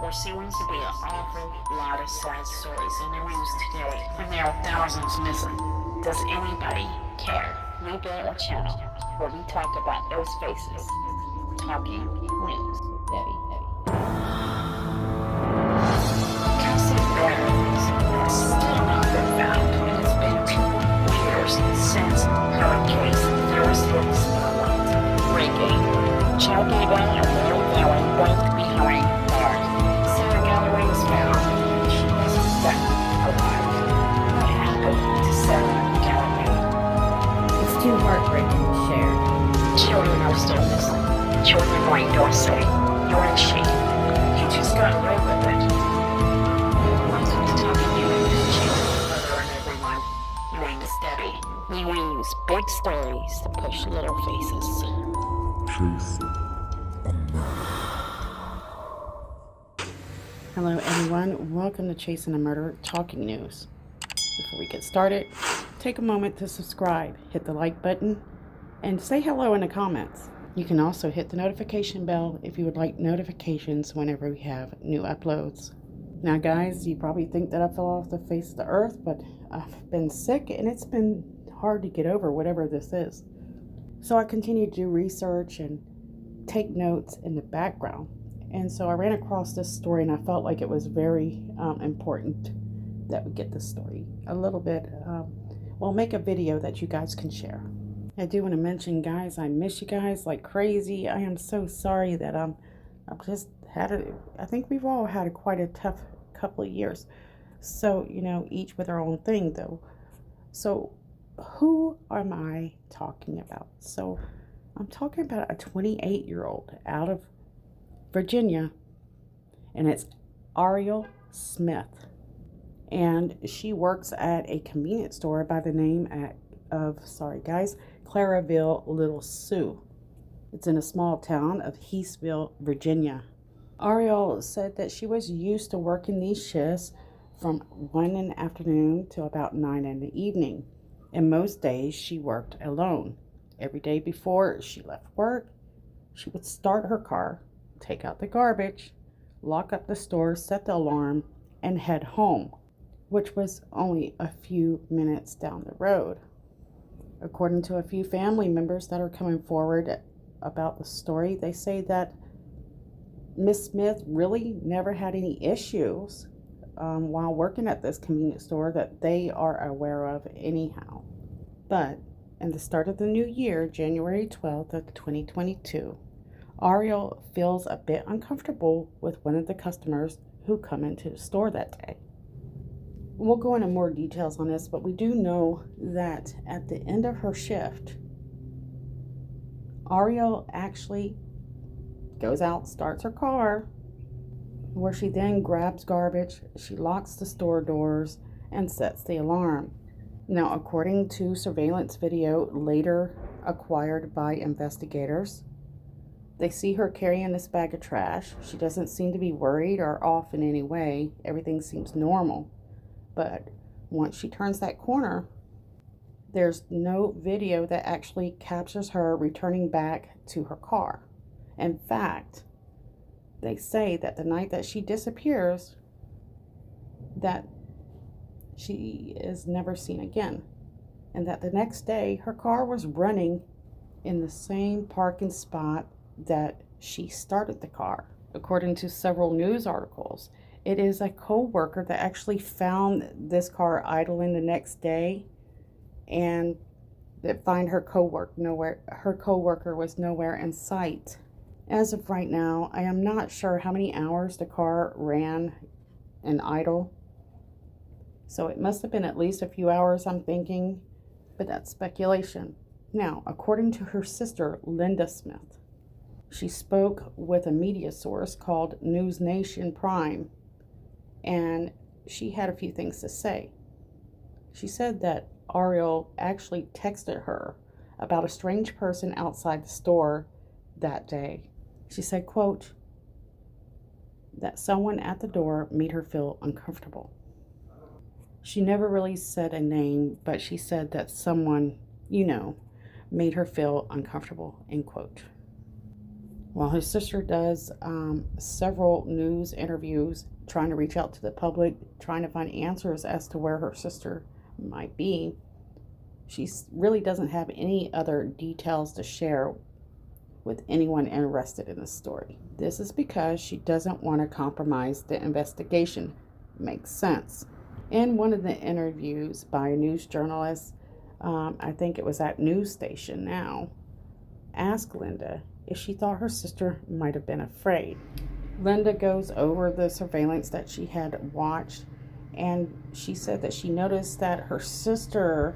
There seems to be an awful lot of sad stories in the news today, and there are thousands missing. Does anybody care? We built a channel where we talk about those faces. Talking News with Debbie. Cassie Barnes has still not been found, and it's been 2 years since her case first hit the spotlight. Breaking. Chattanooga and Middle Valley both behind bars. Sarah Galloway was found. She wasn't found alive. What happened to Sarah Galloway? It's too heartbreaking to share. Children are still missing. Children like Dorsey. You're in shame. You just got away with it. Welcome to Talking News. Hello everyone. My name is Debbie. We use big stories to push little faces. Hello everyone, welcome to Chasing a Murder Talking News. Before we get started, take a moment to subscribe, hit the like button, and say hello in the comments. You can also hit the notification bell if you would like notifications whenever we have new uploads. Now guys, you probably think that I fell off the face of the earth, but I've been sick and it's been hard to get over whatever this is. So I continue to do research and take notes in the background. And so I ran across this story and I felt like it was very important that we get this story a little bit, make a video that you guys can share. I do want to mention, guys, I miss you guys like crazy. I am so sorry that I've just I think we've all had quite a tough couple of years. So, each with our own thing though. So who am I talking about? So I'm talking about a 28-year-old out of Virginia, and it's Aheral Smith, and she works at a convenience store by the name of Claraville Little Sioux. It's in a small town of Heathville, Virginia. Aheral said that she was used to working these shifts from 1 in the afternoon to about 9 in the evening, and most days she worked alone. Every day before she left work, she would start her car, take out the garbage, lock up the store, set the alarm, and head home, which was only a few minutes down the road. According to a few family members that are coming forward about the story, they say that Miss Smith really never had any issues while working at this convenience store that they are aware of anyhow. But in the start of the new year, January 12th of 2022, Aheral feels a bit uncomfortable with one of the customers who come into the store that day. We'll go into more details on this, but we do know that at the end of her shift, Aheral actually goes out, starts her car, where she then grabs garbage, she locks the store doors, and sets the alarm. Now, according to surveillance video later acquired by investigators, they see her carrying this bag of trash. She doesn't seem to be worried or off in any way. Everything seems normal. But once she turns that corner, there's no video that actually captures her returning back to her car. In fact, they say that the night that she disappears, that she is never seen again. And that the next day, her car was running in the same parking spot that she started the car. According to several news articles, it is a co-worker that actually found this car idling the next day, and that find her co-worker was nowhere in sight. As of right now, I am not sure how many hours the car ran and idle. So it must have been at least a few hours, I'm thinking, but that's speculation. Now, according to her sister, Linda Smith, she spoke with a media source called News Nation Prime, and she had a few things to say. She said that Aheral actually texted her about a strange person outside the store that day. She said, quote, that someone at the door made her feel uncomfortable. She never really said a name, but she said that someone, made her feel uncomfortable, end quote. While his sister does several news interviews trying to reach out to the public, trying to find answers as to where her sister might be, she really doesn't have any other details to share with anyone interested in the story. This is because she doesn't want to compromise the investigation. Makes sense. In one of the interviews by a news journalist, I think it was at News Station Now, asked Linda if she thought her sister might have been afraid. Linda goes over the surveillance that she had watched, and she said that she noticed that her sister,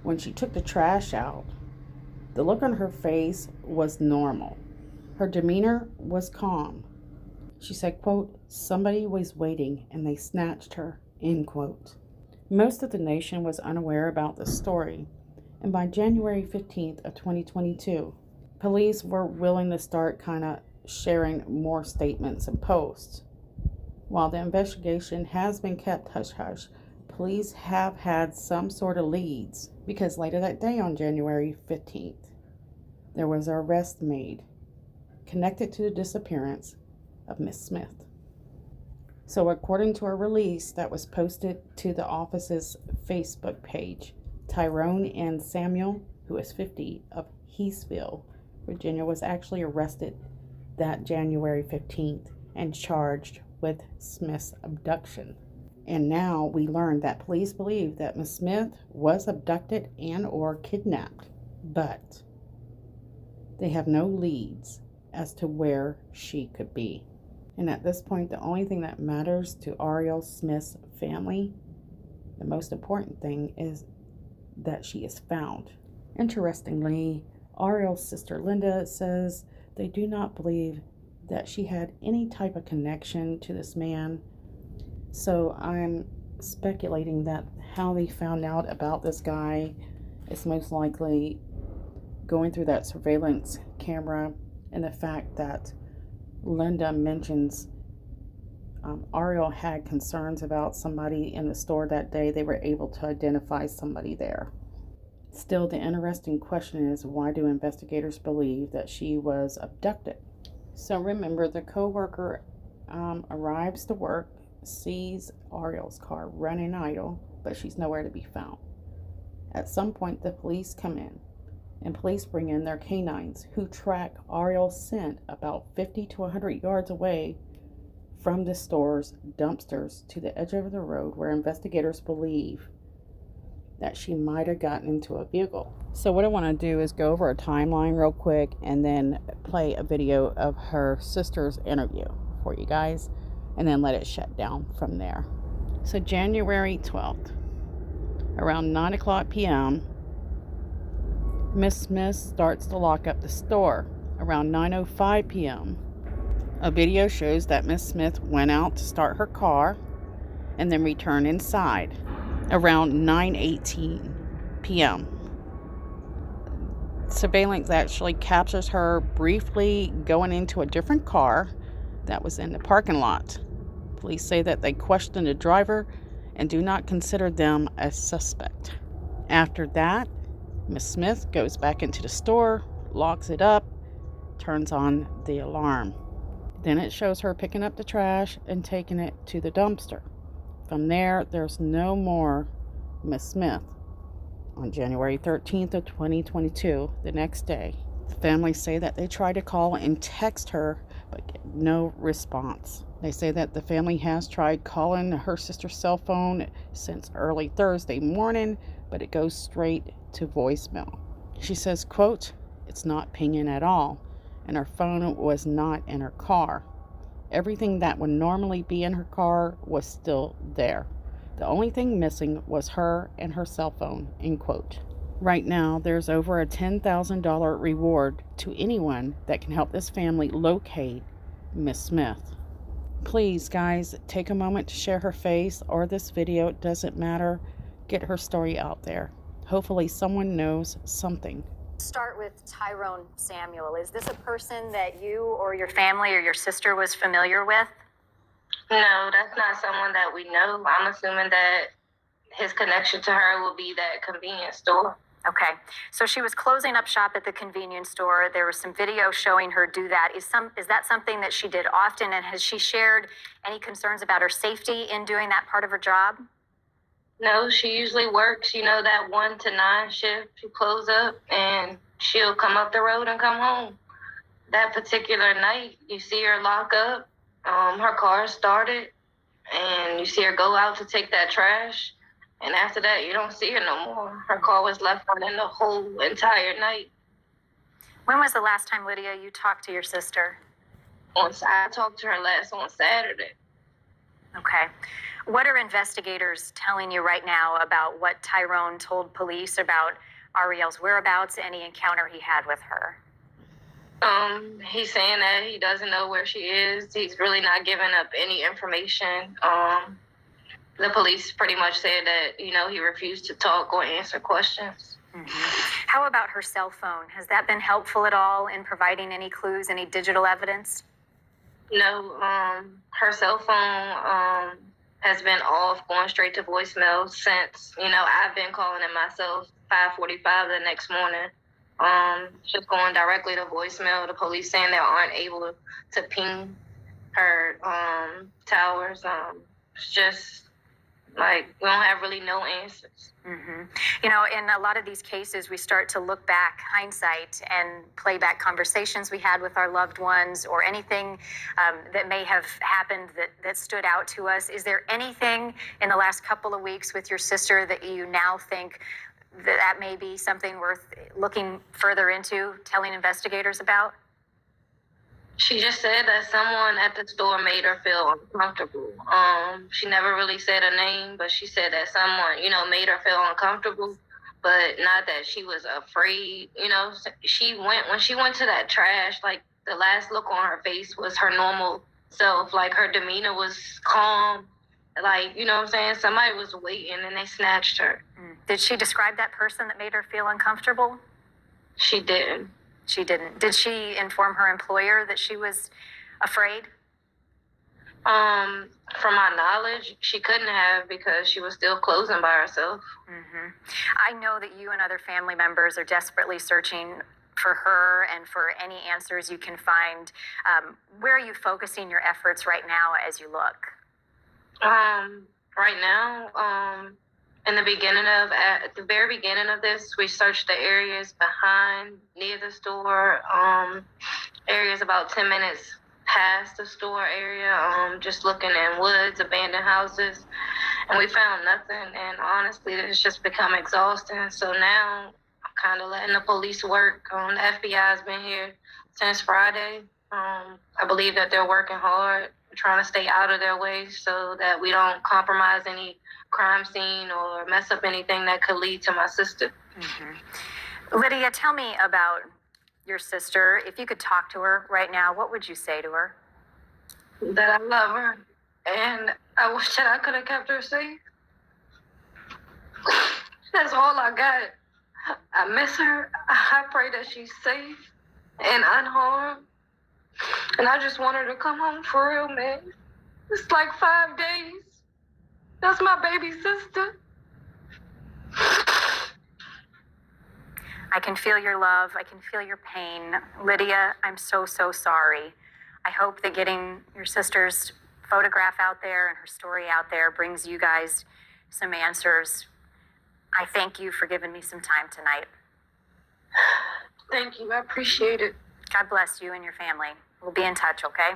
when she took the trash out, the look on her face was normal. Her demeanor was calm. She said, quote, "Somebody was waiting and they snatched her," end quote. Most of the nation was unaware about the story, and by January 15th of 2022, police were willing to start kind of sharing more statements and posts. While the investigation has been kept hush-hush, police have had some sort of leads, because later that day on January 15th, there was an arrest made connected to the disappearance of Miss Smith. So according to a release that was posted to the office's Facebook page, Tyrone and Samuel, who is 50, of Heathville, Virginia, was actually arrested that January 15th and charged with Smith's abduction. And now we learned that police believe that Miss Smith was abducted and or kidnapped, but they have no leads as to where she could be. And at this point, the only thing that matters to Aheral Smith's family, the most important thing, is that she is found. Interestingly, Aheral's sister Linda says they do not believe that she had any type of connection to this man. So I'm speculating that how they found out about this guy is most likely going through that surveillance camera, and the fact that Linda mentions Aheral had concerns about somebody in the store that day. They were able to identify somebody there. Still, the interesting question is, why do investigators believe that she was abducted? So remember, the co-worker arrives to work, sees Aheral's car running idle, but she's nowhere to be found. At some point, the police come in, and police bring in their K-9s, who track Aheral's scent about 50 to 100 yards away from the store's dumpsters to the edge of the road where investigators believe that she might have gotten into a vehicle. So what I want to do is go over a timeline real quick and then play a video of her sister's interview for you guys, and then let it shut down from there. So January 12th, around 9 o'clock p.m., Miss Smith starts to lock up the store. Around 9:05 p.m., a video shows that Miss Smith went out to start her car and then returned inside. Around 9:18 p.m., surveillance actually captures her briefly going into a different car that was in the parking lot. Police say that they questioned the driver and do not consider them a suspect. After that, Miss Smith goes back into the store, locks it up, turns on the alarm. Then it shows her picking up the trash and taking it to the dumpster. From there, there's no more Miss Smith. On January 13th of 2022, the next day, the family say that they tried to call and text her, but get no response. They say that the family has tried calling her sister's cell phone since early Thursday morning, but it goes straight to voicemail. She says, quote, "It's not pinging at all, and her phone was not in her car. Everything that would normally be in her car was still there. The only thing missing was her and her cell phone," end quote. Right now, there's over a $10,000 reward to anyone that can help this family locate Miss Smith. Please, guys, take a moment to share her face or this video. It doesn't matter. Get her story out there. Hopefully someone knows something. Start with Tyrone Samuel. Is this a person that you or your family or your sister was familiar with? No, that's not someone that we know. I'm assuming that his connection to her will be that convenience store. Okay. So she was closing up shop at the convenience store. There was some video showing her do that. Is that something that she did often? And has she shared any concerns about her safety in doing that part of her job? No, she usually works, that 1 to 9 shift. She close up and she'll come up the road and come home. That particular night, you see her lock up, her car started, and you see her go out to take that trash. And after that, you don't see her no more. Her car was left running the whole entire night. When was the last time, Lydia, you talked to your sister? I talked to her last on Saturday. Okay. What are investigators telling you right now about what Tyrone told police about Ariel's whereabouts, any encounter he had with her? He's saying that he doesn't know where she is. He's really not giving up any information. The police pretty much said that, he refused to talk or answer questions. Mm-hmm. How about her cell phone? Has that been helpful at all in providing any clues, any digital evidence? No, her cell phone has been off, going straight to voicemail since, I've been calling it myself 5:45 the next morning. Just going directly to voicemail. The police saying they aren't able to ping her towers. It's just like we don't have really no answers. Mm-hmm. In a lot of these cases, we start to look back, hindsight, and play back conversations we had with our loved ones or anything that may have happened that stood out to us. Is there anything in the last couple of weeks with your sister that you now think that may be something worth looking further into, telling investigators about? She just said that someone at the store made her feel uncomfortable. She never really said a name, but she said that someone, made her feel uncomfortable, but not that she was afraid. When she went to that trash, like the last look on her face was her normal self. Like her demeanor was calm. Like, you know what I'm saying? Somebody was waiting and they snatched her. Did she describe that person that made her feel uncomfortable? She didn't. She didn't. Did she inform her employer that she was afraid? From my knowledge, she couldn't have because she was still closing by herself. Mm-hmm. I know that you and other family members are desperately searching for her and for any answers you can find. Where are you focusing your efforts right now as you look? Right now, at the very beginning of this, we searched the areas near the store, areas about 10 minutes past the store area, just looking in woods, abandoned houses, and we found nothing. And honestly, it's just become exhausting. So now I'm kind of letting the police work. The FBI has been here since Friday. I believe that they're working hard, trying to stay out of their way so that we don't compromise any crime scene or mess up anything that could lead to my sister. Mm-hmm. Lydia, tell me about your sister. If you could talk to her right now, what would you say to her? That I love her, and I wish that I could have kept her safe. That's all I got. I miss her. I pray that she's safe and unharmed. And I just want her to come home for real, man. It's like 5 days. That's my baby sister. I can feel your love. I can feel your pain. Lydia, I'm so, so sorry. I hope that getting your sister's photograph out there and her story out there brings you guys some answers. I thank you for giving me some time tonight. Thank you. I appreciate it. God bless you and your family. We'll be in touch, okay?